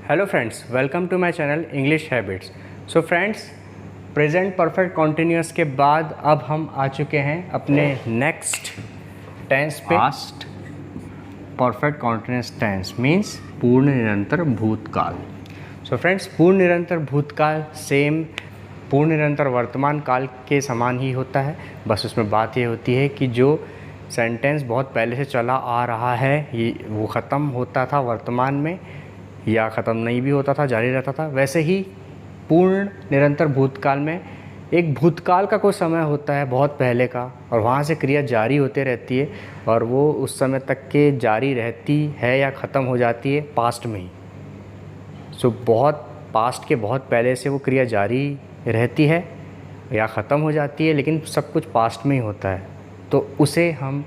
Hello friends, welcome to my channel English habits. So friends, present perfect continuous के बाद अब हम आ चुके हैं अपने नेक्स्ट टेंस पे। Past perfect continuous tense means पूर्ण निरंतर भूतकाल। सो फ्रेंड्स, पूर्ण निरंतर भूतकाल सेम पूर्ण निरंतर वर्तमान काल के समान ही होता है। बस उसमें बात ये होती है कि जो सेंटेंस बहुत पहले से चला आ रहा है ये वो ख़त्म होता था वर्तमान में, या ख़त्म नहीं भी होता था, जारी रहता था। वैसे ही पूर्ण निरंतर भूतकाल में एक भूतकाल का कोई समय होता है बहुत पहले का, और वहाँ से क्रिया जारी होते रहती है और वो उस समय तक के जारी रहती है या ख़त्म हो जाती है पास्ट में ही। सो बहुत पास्ट के बहुत पहले से वो क्रिया जारी रहती है या ख़त्म हो जाती है, लेकिन सब कुछ पास्ट में ही होता है, तो उसे हम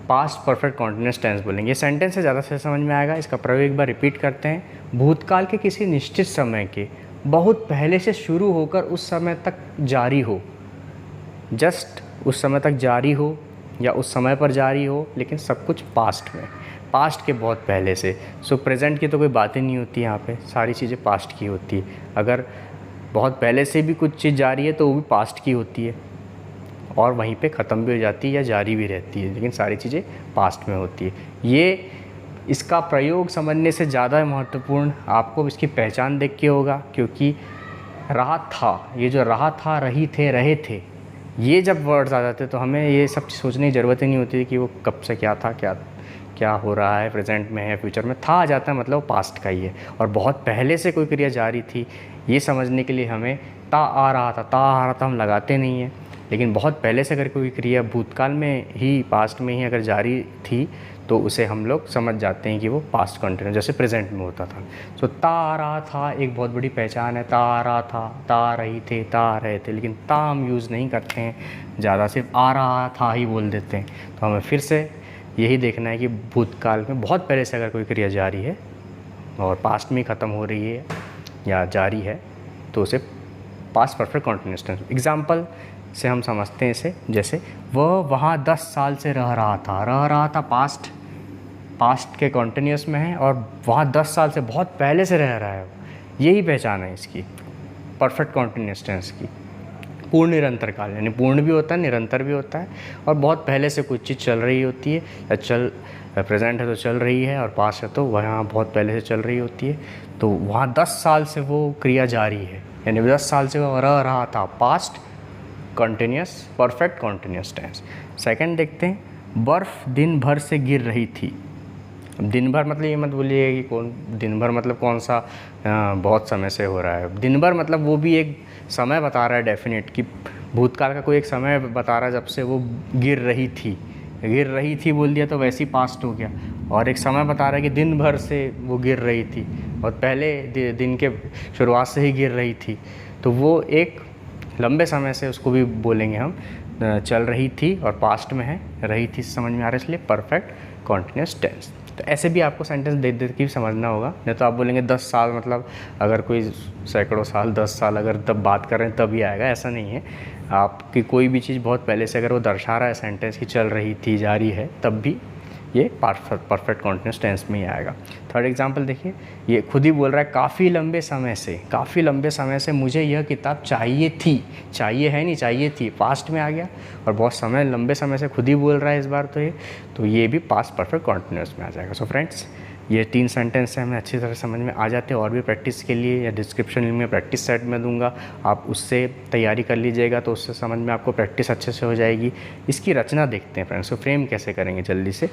पास्ट परफेक्ट कॉन्टिन्यूअस टेंस बोलेंगे। ये सेंटेंस से ज़्यादा से समझ में आएगा। इसका प्रयोग एक बार रिपीट करते हैं। भूतकाल के किसी निश्चित समय के बहुत पहले से शुरू होकर उस समय तक जारी हो, जस्ट उस समय तक जारी हो या उस समय पर जारी हो, लेकिन सब कुछ पास्ट में, पास्ट के बहुत पहले से। सो प्रेजेंट की तो कोई बात ही नहीं होती यहाँ पे, सारी चीज़ें पास्ट की होती है। अगर बहुत पहले से भी कुछ चीज़ जारी है तो वो भी पास्ट की होती है और वहीं पे ख़त्म भी हो जाती है या जारी भी रहती है, लेकिन सारी चीज़ें पास्ट में होती है। ये इसका प्रयोग समझने से ज़्यादा महत्वपूर्ण आपको इसकी पहचान देख के होगा, क्योंकि रहा था, ये जो रहा था, रही थे, रहे थे, ये जब वर्ड्स आ जाते तो हमें ये सब सोचने की ज़रूरत ही नहीं होती कि वो कब से क्या था, क्या क्या हो रहा है, प्रेजेंट में है, फ्यूचर में। था आ जाता है मतलब पास्ट का ही है, और बहुत पहले से कोई क्रिया जारी थी ये समझने के लिए हमें ता आ रहा था हम लगाते नहीं हैं। लेकिन बहुत पहले से अगर कोई क्रिया भूतकाल में ही, पास्ट में ही अगर जारी थी तो उसे हम लोग समझ जाते हैं कि वो पास्ट कंटिन्यूअस, जैसे प्रेजेंट में होता था। सो ता आ रहा था एक बहुत बड़ी पहचान है। ता आ रहा था, ता आ रही थे, ता आ रहे थे, लेकिन ता हम यूज़ नहीं करते हैं ज़्यादा, सिर्फ आ रहा था ही बोल देते हैं। तो हमें फिर से यही देखना है कि भूतकाल में बहुत पहले से अगर कोई क्रिया जारी है और पास्ट में ख़त्म हो रही है या जारी है तो उसे past perfect continuous tense. Example से हम समझते हैं इसे, जैसे वह वहाँ 10 साल से रह रहा था पास्ट के कॉन्टिन्यूअस में है, और वहाँ 10 साल से बहुत पहले से रह रहा है। यही पहचान है इसकी परफेक्ट कॉन्टिन्यूअस टेंस की। पूर्ण निरंतर काल यानी पूर्ण भी होता है, निरंतर भी होता है, और बहुत पहले से कुछ चीज़ चल रही होती है, या प्रेजेंट है तो चल रही है, और पास्ट है तो वहाँ बहुत पहले से चल रही होती है। तो वहाँ 10 साल से वो क्रिया जारी है, यानी 10 साल से वो रह रहा था, past continuous perfect continuous tense. Second देखते हैं, बर्फ़ दिन भर से गिर रही थी। दिन भर मतलब ये मत बोलिए कि कौन दिन भर मतलब कौन सा बहुत समय से हो रहा है। दिन भर मतलब वो भी एक समय बता रहा है डेफिनेट, कि भूतकाल का कोई एक समय बता रहा है जब से वो गिर रही थी बोल दिया तो वैसे ही पास्ट हो गया, और एक समय बता रहा है कि दिन भर से वो गिर रही थी और पहले दिन के शुरुआत से ही गिर रही थी, तो वो एक लंबे समय से उसको भी बोलेंगे हम चल रही थी, और पास्ट में है, रही थी समझ में आ रहा है, इसलिए परफेक्ट कॉन्टिन्यूअस टेंस। तो ऐसे भी आपको सेंटेंस देख के भी समझना होगा, नहीं तो आप बोलेंगे 10 साल मतलब अगर कोई सैकड़ों साल, 10 साल अगर तब बात कर रहे हैं तभी आएगा, ऐसा नहीं है। आपकी कोई भी चीज़ बहुत पहले से अगर वो दर्शा रहा है सेंटेंस की चल रही थी, जारी है, तब भी ये परफेक्ट कॉन्टिन्यूअस टेंस में ही आएगा। थर्ड एग्जांपल देखिए, ये खुद ही बोल रहा है, काफ़ी लंबे समय से मुझे यह किताब चाहिए थी। चाहिए है नहीं, चाहिए थी, पास्ट में आ गया, और बहुत समय लंबे समय से खुद ही बोल रहा है इस बार, तो ये भी पास्ट परफेक्ट कॉन्टिन्यूअस में आ जाएगा। सो फ्रेंड्स, ये 3 सेंटेंस से हमें अच्छी तरह समझ में आ जाते हैं। और भी प्रैक्टिस के लिए या डिस्क्रिप्शन में प्रैक्टिस सेट में दूंगा, आप उससे तैयारी कर लीजिएगा, तो उससे समझ में आपको प्रैक्टिस अच्छे से हो जाएगी। इसकी रचना देखते हैं फ्रेंड्स। तो फ्रेम कैसे करेंगे जल्दी से,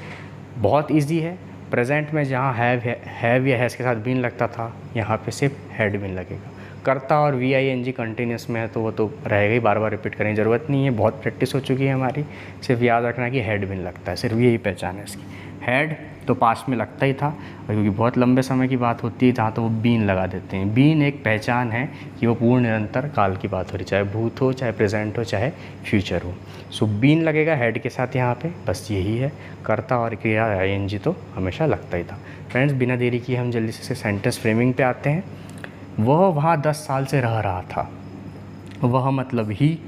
बहुत ईजी है। प्रेजेंट में जहाँ हैव या हैज़ के साथ बीन लगता था, यहाँ पे सिर्फ हैड बीन लगेगा। करता और VING कंटिन्यूस में है तो वो तो रहेगा ही, बार बार रिपीट करने की ज़रूरत नहीं है, बहुत प्रैक्टिस हो चुकी है हमारी। सिर्फ याद रखना कि हैड बीन लगता है, सिर्फ यही पहचान है इसकी। हैड तो पास्ट में लगता ही था, और क्योंकि बहुत लंबे समय की बात होती है जहाँ तो वो बीन लगा देते हैं। बीन एक पहचान है कि वो पूर्ण निरंतर काल की बात हो रही, चाहे भूत हो, चाहे प्रेजेंट हो, चाहे फ्यूचर हो। सो बीन लगेगा हेड के साथ यहाँ पे, बस यही है। करता और क्रिया ING तो हमेशा लगता ही था। फ्रेंड्स, बिना देरी किए हम जल्दी से सेंटेंस फ्रेमिंग पे आते हैं। वह वहाँ 10 साल से रह रहा था। वह मतलब ही,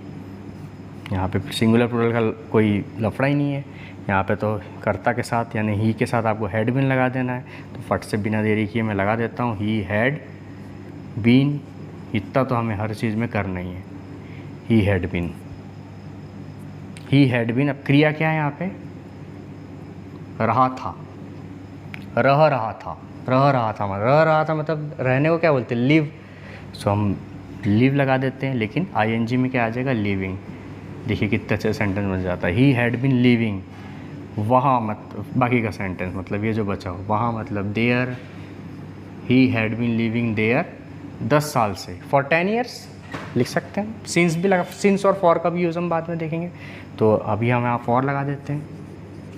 यहाँ पे सिंगुलर प्लूरल का कोई लफड़ा ही नहीं है। यहाँ पे तो कर्ता के साथ यानी ही के साथ आपको हैड बीन लगा देना है। तो फट से बिना देरी किए मैं लगा देता हूँ ही हैड बीन। इतना तो हमें हर चीज़ में करना ही है, he had been, he had been. अब क्रिया क्या है यहाँ पे? रहा था, रह रहा था, रह रहा था, रह रहा था मतलब रहने को क्या बोलते हैं? लिव। सो हम लिव लगा देते हैं, लेकिन आईएनजी में क्या आ जाएगा? लिविंग। देखिए कितने अच्छे सेंटेंस बन जाता है। ही हैड बीन लिविंग वहाँ, मतलब बाकी का सेंटेंस मतलब ये जो बचा हो, वहाँ मतलब there, he had been living there 10 साल से, फॉर 10 ईयर्स लिख सकते हैं। सिंस भी लगा, सिंस और फॉर का भी यूज़ हम बाद में देखेंगे। तो अभी हम यहाँ फॉर लगा देते हैं,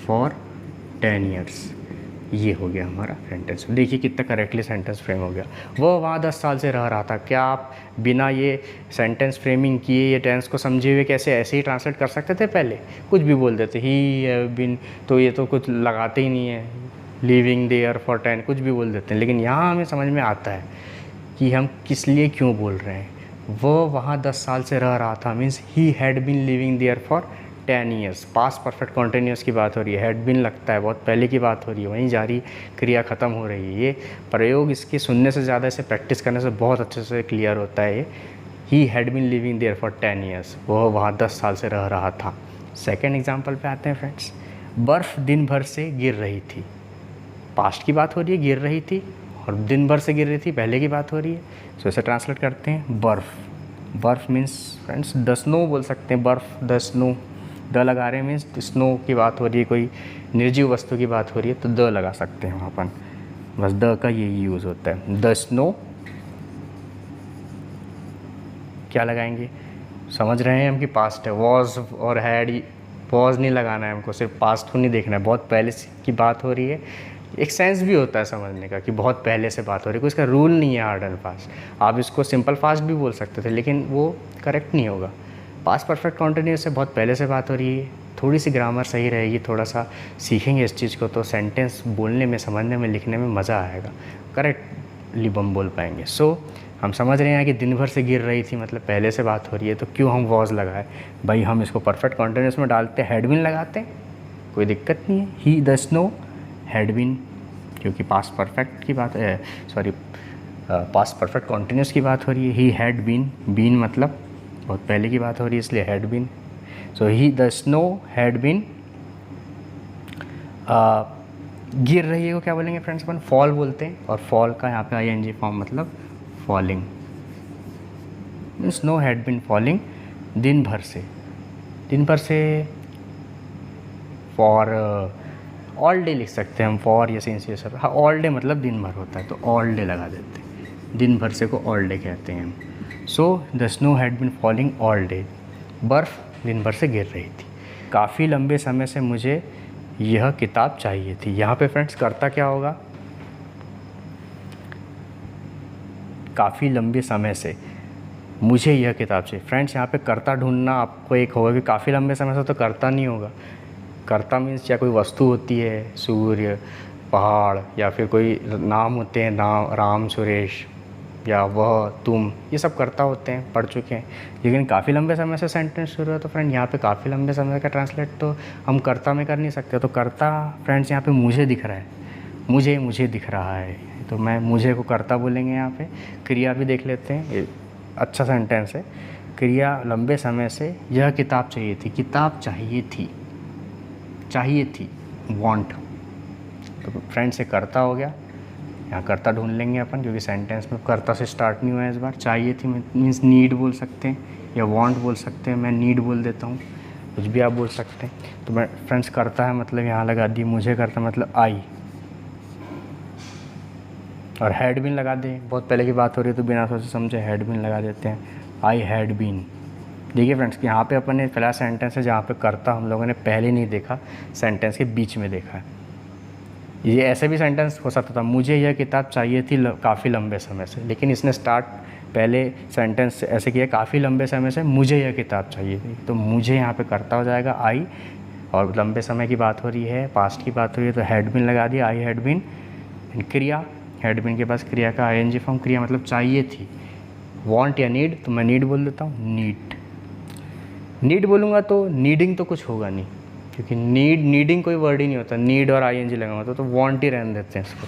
फॉर 10 ईयर्स। ये हो गया हमारा सेंटेंस। देखिए कितना करेक्टली सेंटेंस फ्रेम हो गया। वो वहाँ 10 साल से रह रहा था। क्या आप बिना ये सेंटेंस फ्रेमिंग किए ये टेंस को समझे हुए कैसे ऐसे ही ट्रांसलेट कर सकते थे? पहले कुछ भी बोल देते, ही हैव बीन, तो ये तो कुछ लगाते ही नहीं है, लिविंग देयर फॉर 10 कुछ भी बोल देते हैं। लेकिन यहाँ हमें समझ में आता है कि हम किस लिए क्यों बोल रहे हैं। वो वहाँ 10 साल से रह रहा था means he had been living there for 10 years. Past perfect continuous की बात हो रही है, हैड बीन लगता है बहुत पहले की बात हो रही है, वहीं जारी क्रिया ख़त्म हो रही है। ये प्रयोग इसके सुनने से ज़्यादा इसे प्रैक्टिस करने से बहुत अच्छे से क्लियर होता है। He had been living there for 10 years, वो वहाँ 10 साल से रह रहा था। सेकेंड एग्जाम्पल पे आते हैं फ्रेंड्स। बर्फ़ दिन भर से गिर रही थी। पास्ट की बात हो रही है, गिर रही थी, और दिन भर से गिर रही थी पहले की बात हो रही है। सो इसे ट्रांसलेट करते हैं बर्फ़। बर्फ़ मीन्स फ्रेंड्स द स्नो बोल सकते हैं, बर्फ़ द स्नो। द लगा रहे हैं मीन्स स्नो की बात हो रही है, कोई निर्जीव वस्तु की बात हो रही है तो द लगा सकते हैं वहाँ पर। बस द का यही यूज़ होता है। द स्नो क्या लगाएंगे? समझ रहे हैं हम कि पास्ट है, वॉज और हैड। वॉज नहीं लगाना है हमको, सिर्फ पास्ट को नहीं देखना है। बहुत पहले की बात हो रही है, एक सेंस भी होता है समझने का कि बहुत पहले से बात हो रही है। कोई इसका रूल नहीं है हार्ड एंड फास्ट। आप इसको सिंपल फास्ट भी बोल सकते थे, लेकिन वो करेक्ट नहीं होगा। पास्ट परफेक्ट कॉन्टिन्यूस से बहुत पहले से बात हो रही है, थोड़ी सी ग्रामर सही रहेगी, थोड़ा सा सीखेंगे इस चीज़ को तो सेंटेंस बोलने में, समझने में, लिखने में मज़ा आएगा, करेक्टली हम बोल पाएंगे। सो हम समझ रहे हैं कि दिन भर से गिर रही थी मतलब पहले से बात हो रही है, तो क्यों हम वॉज लगाए? भाई हम इसको परफेक्ट कॉन्टिन्यूस में डालते, हैड बीन लगाते, कोई दिक्कत नहीं है। ही द स्नो हैड बीन, क्योंकि पास्ट परफेक्ट की बात है, सॉरी पास्ट परफेक्ट कॉन्टिन्यूस की बात हो रही है। ही हैड बीन, बीन मतलब बहुत पहले की बात हो रही है, इसलिए had been. So he the snow had been, गिर रही है को क्या बोलेंगे फ्रेंड्स? अपन फॉल बोलते हैं, और फॉल का यहाँ पे आईएनजी फॉर्म मतलब falling. Snow had been falling दिन भर से, दिन भर से फॉर ऑल डे लिख सकते हैं हम, फॉर या सिंस ये सब। हाँ ऑल डे मतलब दिन भर होता है तो ऑल डे लगा देते हैं, दिन भर से को ऑल डे कहते हैं हम। So the snow had been falling all day, बर्फ़ दिन भर से गिर रही थी। काफ़ी लंबे समय से मुझे यह किताब चाहिए थी। यहाँ पे फ्रेंड्स करता क्या होगा? काफ़ी लंबे समय से मुझे यह किताब चाहिए। फ्रेंड्स यहाँ पे कर्ता ढूंढना आपको एक होगा कि काफ़ी लंबे समय से तो कर्ता नहीं होगा। कर्ता मीन्स या कोई वस्तु होती है, सूर्य, पहाड़, या फिर कोई नाम होते हैं, नाम राम, सुरेश, या वह, तुम, ये सब कर्ता होते हैं, पढ़ चुके हैं। लेकिन काफ़ी लंबे समय से सेंटेंस शुरू है तो फ्रेंड यहाँ पे काफ़ी लंबे समय का ट्रांसलेट तो हम कर्ता में कर नहीं सकते। तो कर्ता फ्रेंड्स यहाँ पे मुझे दिख रहा है, मुझे दिख रहा है, तो मैं मुझे को कर्ता बोलेंगे। यहाँ पे क्रिया भी देख लेते हैं, अच्छा सेंटेंस है। क्रिया लंबे समय से यह किताब चाहिए थी, किताब चाहिए थी वांट। तो फ्रेंड्स ये कर्ता हो गया, यहाँ कर्ता ढूंढ लेंगे अपन, क्योंकि सेंटेंस में कर्ता से स्टार्ट नहीं हुआ है इस बार। चाहिए थी मीन्स नीड बोल सकते हैं या वांट बोल सकते हैं, मैं नीड बोल देता हूँ, कुछ भी आप बोल सकते हैं। तो मैं फ्रेंड्स करता है मतलब यहाँ लगा दी, मुझे करता मतलब आई, और हैड बीन लगा दें, बहुत पहले की बात हो रही है तो बिना सोचे समझे हैड बीन लगा देते हैं, आई हैड बीन। देखिए फ्रेंड्स यहाँ पे अपन ने पहला सेंटेंस है जहाँ पे करता हम लोगों ने पहले नहीं देखा, सेंटेंस के बीच में देखा है। ये ऐसे भी सेंटेंस हो सकता था, मुझे यह किताब चाहिए थी काफ़ी लंबे समय से, लेकिन इसने स्टार्ट पहले सेंटेंस ऐसे किया, काफ़ी लंबे समय से मुझे यह किताब चाहिए थी, तो मुझे यहाँ पे करता हो जाएगा आई, और लंबे समय की बात हो रही है, पास्ट की बात हो रही है तो हैड बीन लगा दिया, आई हैड बीन। क्रिया, हैड बीन के पास क्रिया का आईएनजी फॉर्म, क्रिया मतलब चाहिए थी, वांट या नीड, तो मैं नीड बोल देता हूँ, नीड। नीड बोलूँगा तो नीडिंग तो कुछ होगा नहीं, क्योंकि नीडिंग कोई वर्ड ही नहीं होता, नीड और आईएनजी लगा होता तो वांट ही रहने देते हैं इसको,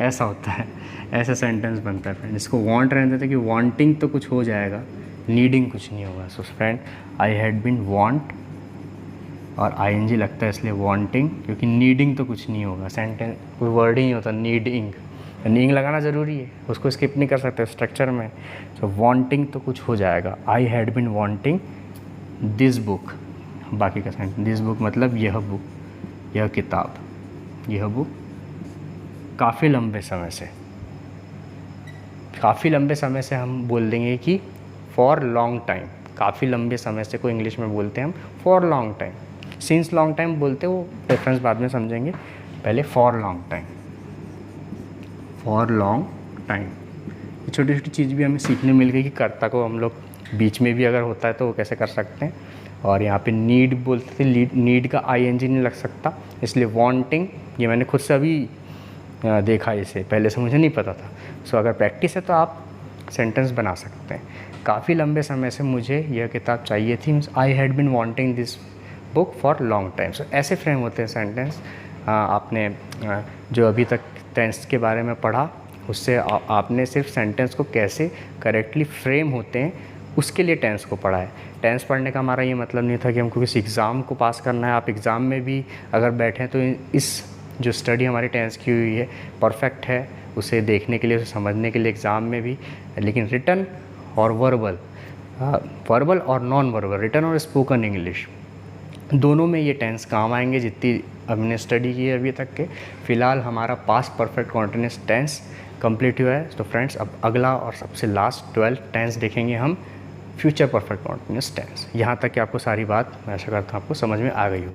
ऐसा होता है, ऐसा सेंटेंस बनता है फ्रेंड। इसको वांट रहने देते हैं कि वांटिंग तो कुछ हो जाएगा, नीडिंग कुछ नहीं होगा। So friend, I had been want और आईएनजी लगता है इसलिए वांटिंग, क्योंकि नीडिंग तो कुछ नहीं होगा, सेंटेंस कोई वर्ड ही नहीं होता, नीडिंग, नींग लगाना ज़रूरी है, उसको स्किप नहीं कर सकते स्ट्रक्चर में। सो वांटिंग तो कुछ हो जाएगा, I had been wanting this book, बाकी का सेंटेंस, दिस बुक मतलब यह बुक, यह किताब, यह बुक काफ़ी लंबे समय से, काफ़ी लंबे समय से हम बोल देंगे कि फॉर लॉन्ग टाइम, काफ़ी लंबे समय से को इंग्लिश में बोलते हैं हम for long time, since long time बोलते, वो डिफरेंस बाद में समझेंगे, पहले for long time, for long time. छोटी छोटी चीज़ भी हमें सीखने मिल गई कि कर्ता को हम लोग बीच में भी अगर होता है तो वो कैसे कर सकते हैं। और यहाँ पे नीड बोलते थे, नीड का आईएनजी नहीं लग सकता, इसलिए वांटिंग, ये मैंने खुद से अभी देखा इसे, पहले से मुझे नहीं पता था। सो अगर प्रैक्टिस है तो आप सेंटेंस बना सकते हैं। काफ़ी लंबे समय से मुझे यह किताब चाहिए थी, I had been wanting this book for long time. So ऐसे फ्रेम होते हैं सेंटेंस। आपने जो अभी तक टेंस के बारे में पढ़ा, उससे आपने सिर्फ सेंटेंस को कैसे करेक्टली फ्रेम होते हैं उसके लिए टेंस को पढ़ा है। टेंस पढ़ने का हमारा ये मतलब नहीं था कि हमको किसी एग्ज़ाम को पास करना है। आप एग्ज़ाम में भी अगर बैठें तो इस जो स्टडी हमारी टेंस की हुई है परफेक्ट है, उसे देखने के लिए, उसे समझने के लिए एग्ज़ाम में भी। लेकिन रिटन और वर्बल, वर्बल और नॉन वर्बल, रिटन और स्पोकन इंग्लिश, दोनों में ये टेंस काम आएंगे जितनी हमने स्टडी की है अभी तक के। फ़िलहाल हमारा past perfect continuous tense complete हुआ है। तो फ्रेंड्स, अब अगला और सबसे लास्ट 12 टेंस देखेंगे हम, फ्यूचर परफेक्ट कॉन्टिन्यूस टेंस। यहाँ तक कि आपको सारी बात, मैं आशा करता हूँ आपको समझ में आ गई हो।